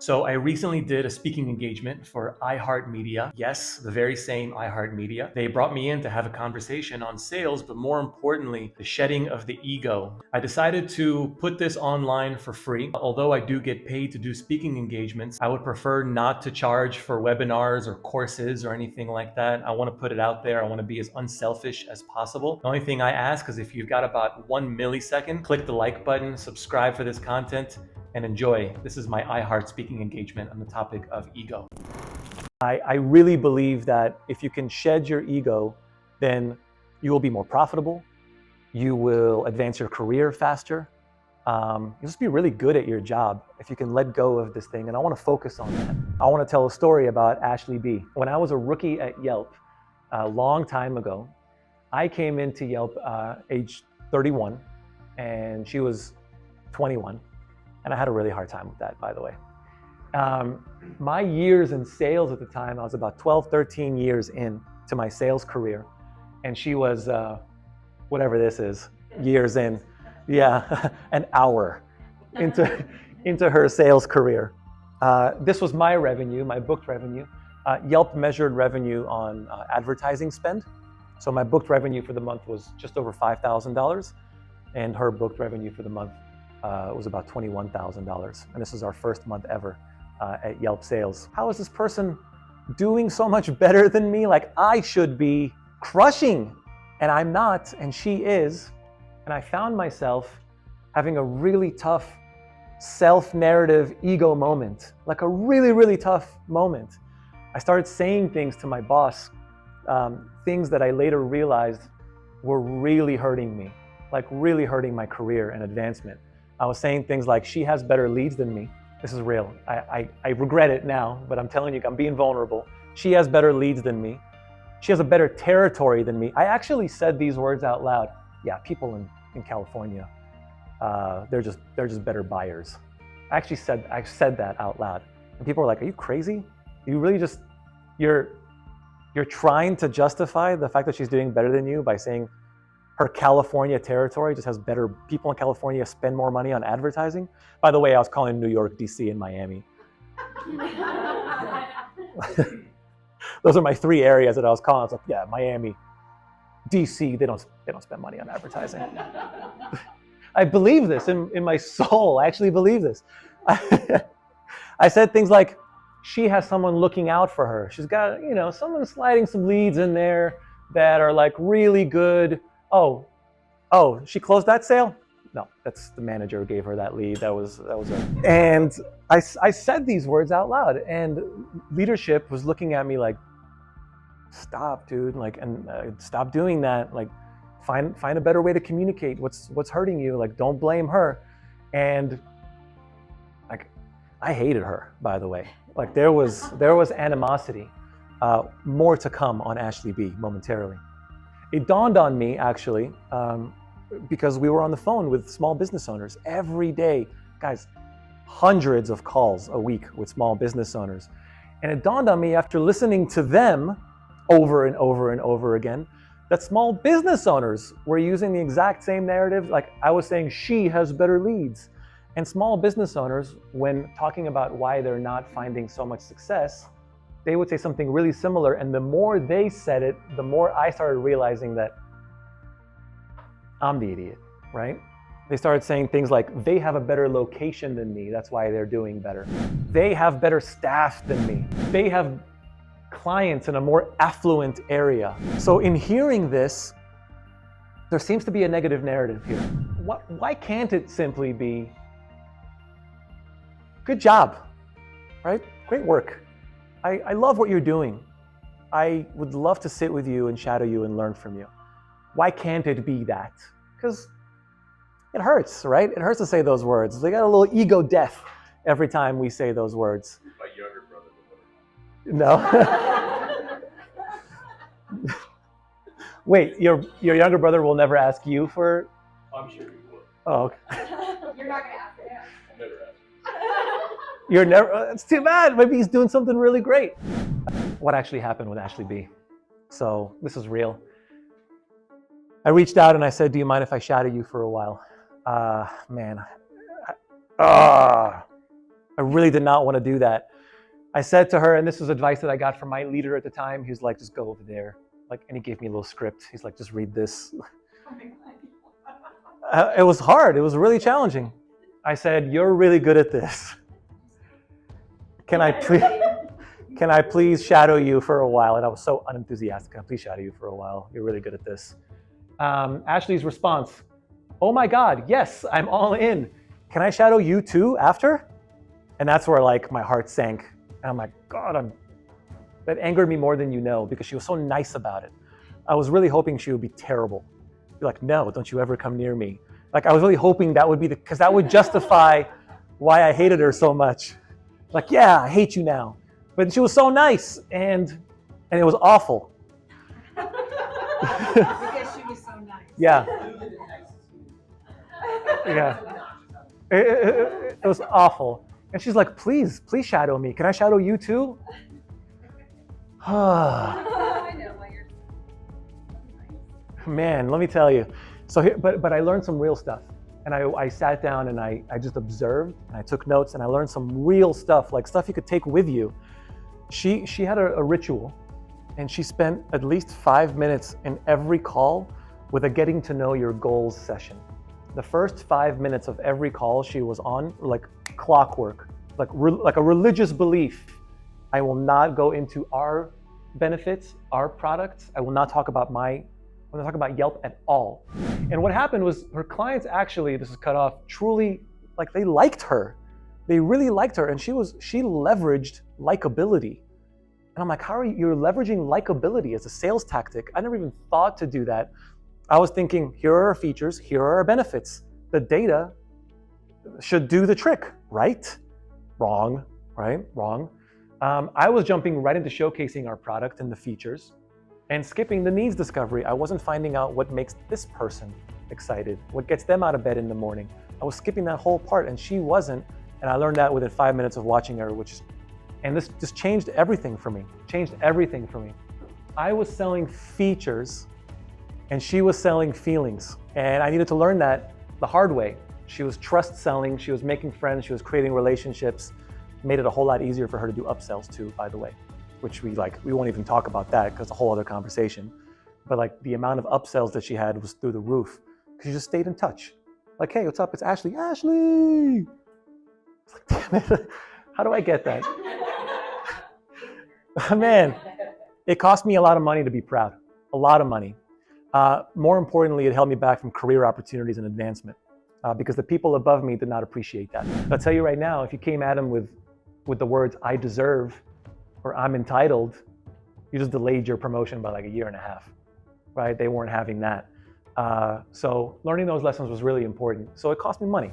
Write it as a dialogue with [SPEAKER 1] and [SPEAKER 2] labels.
[SPEAKER 1] So I recently did a speaking engagement for iHeart Media. Yes, the very same iHeart Media. They brought me in to have a conversation on sales, but more importantly, the shedding of the ego. I decided to put this online for free. Although I do get paid to do speaking engagements, I would prefer not to charge for webinars or courses or anything like that. I want to put it out there. I want to be as unselfish as possible. The only thing I ask is if you've got about 1 millisecond, click the like button, subscribe for this content, and enjoy. This is my iHeart speaking engagement on the topic of ego. I really believe that if you can shed your ego, then you will be more profitable. You will advance your career faster. You'll just be really good at your job if you can let go of this thing. And I want to focus on that. I want to tell a story about Ashley B. When I was a rookie at Yelp a long time ago, I came into Yelp age 31 and she was 21. And I had a really hard time with that, by the way. My years in sales at the time, I was about 12, 13 years in to my sales career. And she was, whatever this is, years in. Yeah, an hour into her sales career. This was my revenue, my booked revenue. Yelp measured revenue on advertising spend. So my booked revenue for the month was just over $5,000. And her booked revenue for the month was about $21,000. And this is our first month ever at Yelp sales. How is this person doing so much better than me? Like I should be crushing and I'm not, and she is. And I found myself having a really tough self-narrative ego moment, like a really, really tough moment. I started saying things to my boss, things that I later realized were really hurting me, like really hurting my career and advancement. I was saying things like, she has better leads than me. This is real. I regret it now, but I'm telling you, I'm being vulnerable. She has better leads than me. She has a better territory than me. I actually said these words out loud. Yeah, people in California, they're just better buyers. I said that out loud. And people were like, are you crazy? You really just, you're trying to justify the fact that she's doing better than you by saying her California territory just has better people in California spend more money on advertising. By the way, I was calling New York, DC, and Miami. Those are my three areas that I was calling. I was like, yeah, Miami, DC, they don't spend money on advertising. I believe this in my soul. I actually believe this. I said things like, she has someone looking out for her. She's got, someone sliding some leads in there that are like really good. Oh, she closed that sale? No, that's the manager who gave her that lead. That was her. And I said these words out loud, and leadership was looking at me like, stop, dude, stop doing that. Like, find a better way to communicate. What's hurting you? Like, don't blame her. And like, I hated her, by the way. Like, there was animosity. More to come on Ashley B momentarily. It dawned on me, actually, because we were on the phone with small business owners every day. Guys, hundreds of calls a week with small business owners. And it dawned on me after listening to them over and over and over again, that small business owners were using the exact same narrative. Like I was saying, she has better leads. And small business owners, when talking about why they're not finding so much success, they would say something really similar. And the more they said it, the more I started realizing that I'm the idiot, right? They started saying things like, they have a better location than me. That's why they're doing better. They have better staff than me. They have clients in a more affluent area. So in hearing this, there seems to be a negative narrative here. Why can't it simply be, good job, right? Great work. I love what you're doing. I would love to sit with you and shadow you and learn from you. Why can't it be that? Because it hurts, right? It hurts to say those words. They got a little ego death every time we say those words.
[SPEAKER 2] My younger brother
[SPEAKER 1] would never. No. Wait, your younger brother will never ask you for?
[SPEAKER 2] I'm sure he would.
[SPEAKER 1] Oh, okay.
[SPEAKER 3] You're not going to ask him.
[SPEAKER 2] I'll never ask.
[SPEAKER 1] You're never, it's too bad. Maybe he's doing something really great. What actually happened with Ashley B? So this is real. I reached out and I said, do you mind if I shadow you for a while? Man, are I really did not want to do that. I said to her, and this was advice that I got from my leader at the time, he was like, just go over there. Like, and he gave me a little script. He's like, just read this. It was hard. It was really challenging. I said, you're really good at this. Can I please shadow you for a while? And I was so unenthusiastic. Can I please shadow you for a while? You're really good at this. Ashley's response, oh my God, yes, I'm all in. Can I shadow you too after? And that's where like my heart sank. And I'm like, God, that angered me more than you know, because she was so nice about it. I was really hoping she would be terrible. Be like, no, don't you ever come near me. Like, I was really hoping that would be because that would justify why I hated her so much. Like, yeah, I hate you now. But she was so nice, and it was awful.
[SPEAKER 3] Because she was so nice.
[SPEAKER 1] Yeah. Yeah. It was awful. And she's like, please shadow me. Can I shadow you too?
[SPEAKER 3] I know why you're
[SPEAKER 1] Man, let me tell you. So here, but I learned some real stuff. And I sat down and I just observed and I took notes and I learned some real stuff, like stuff you could take with you. She had a ritual, and she spent at least 5 minutes in every call with a getting to know your goals session. The first 5 minutes of every call she was on, like clockwork, like a religious belief. I will not go into our benefits, our products. I will not talk about Yelp at all. And what happened was her clients actually, this is cut off, truly, like they liked her. They really liked her, and she leveraged likability. And I'm like, you're leveraging likability as a sales tactic? I never even thought to do that. I was thinking, here are our features, here are our benefits. The data should do the trick, right? Wrong, right? Wrong. I was jumping right into showcasing our product and the features and skipping the needs discovery. I wasn't finding out what makes this person excited, what gets them out of bed in the morning. I was skipping that whole part, and she wasn't. And I learned that within 5 minutes of watching her, and this just changed everything for me. I was selling features, and she was selling feelings. And I needed to learn that the hard way. She was trust selling, she was making friends, she was creating relationships. Made it a whole lot easier for her to do upsells too, by the way, which we won't even talk about that because it's a whole other conversation. But like the amount of upsells that she had was through the roof because she just stayed in touch. Like, hey, what's up? It's Ashley. Ashley! It's like, damn it, how do I get that? Man, it cost me a lot of money to be proud, a lot of money. More importantly, it held me back from career opportunities and advancement because the people above me did not appreciate that. I'll tell you right now, if you came at them with the words, I deserve, or I'm entitled, you just delayed your promotion by like 1.5 years, right? They weren't having that. So learning those lessons was really important. So it cost me money.